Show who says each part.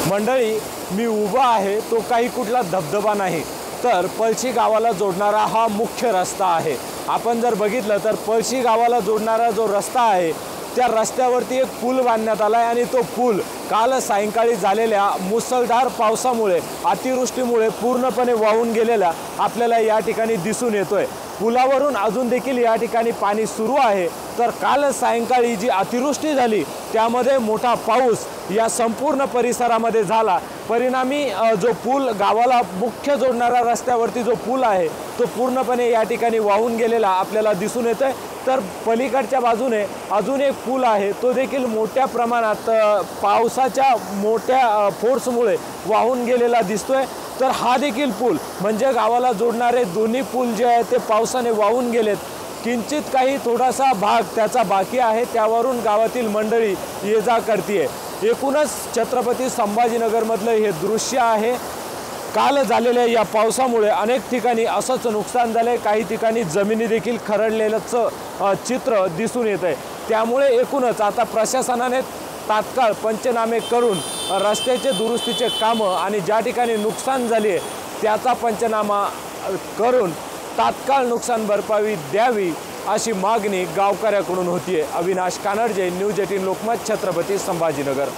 Speaker 1: मंडळी, मी उभा आहे तो काही कुठला धबधबा नाही, तर पळशी गावाला जोडणारा हा मुख्य रस्ता आहे। आपण जर बघितलं तर पळशी गावाला जोडणारा जो रस्ता आहे त्या रस्त्यावरती एक पूल बांधण्यात आला आहे आणि तो पूल काल सायंकाळी झालेल्या मुसळधार पावसामुळे अतिवृष्टीमुळे पूर्णपणे वाहून गेलेला आपल्याला या ठिकाणी दिसून येतोय। पुलावरून अजून देखील या ठिकाणी पाणी सुरू आहे। तर काल सायंकाळी जी अतिवृष्टी झाली त्यामध्ये मोठा पाऊस या संपूर्ण परिसरामध्ये झाला। परिणामी जो पूल गावाला मुख्य जोडणारा रस्त्यावरती जो पूल आहे तो पूर्णपणे या ठिकाणी वाहून गेलेला आपल्याला दिसून येतोय। तर पलीकडच्या बाजूने अजून एक पूल आहे तो देखील मोठ्या प्रमाणात पावसाच्या मोठ्या फोर्समुळे वाहून गेलेला दिसतोय। तर हा देखील पूल म्हणजे गावाला जोडणारे दोन्ही पूल जे आहेत ते पावसाने वाहून गेलेत। किंचित काही थोडासा भाग त्याचा बाकी आहे, त्यावरून गावातील मंडळी ये जा करते। एकूणच छत्रपती संभाजीनगरमधलं हे दृश्य आहे। काल झालेल्या या पावसामुळे अनेक ठिकाणी असंच नुकसान झाले, काही ठिकाणी जमिनी देखील खरडलेल्याचं चित्र दिसून येत आहे। त्यामुळे एकूणच आता प्रशासनाने तात्काळ पंचनामे करून रस्त्याचे दुरुस्तीचे कामं आणि ज्या ठिकाणी नुकसान झाले त्याचा पंचनामा करून तात्काळ नुकसान भरपाई द्यावी अशी मागणी गावकऱ्याकडून होतीये। अविनाश कानडजे, न्यूज 18 लोकमत, छत्रपती संभाजीनगर।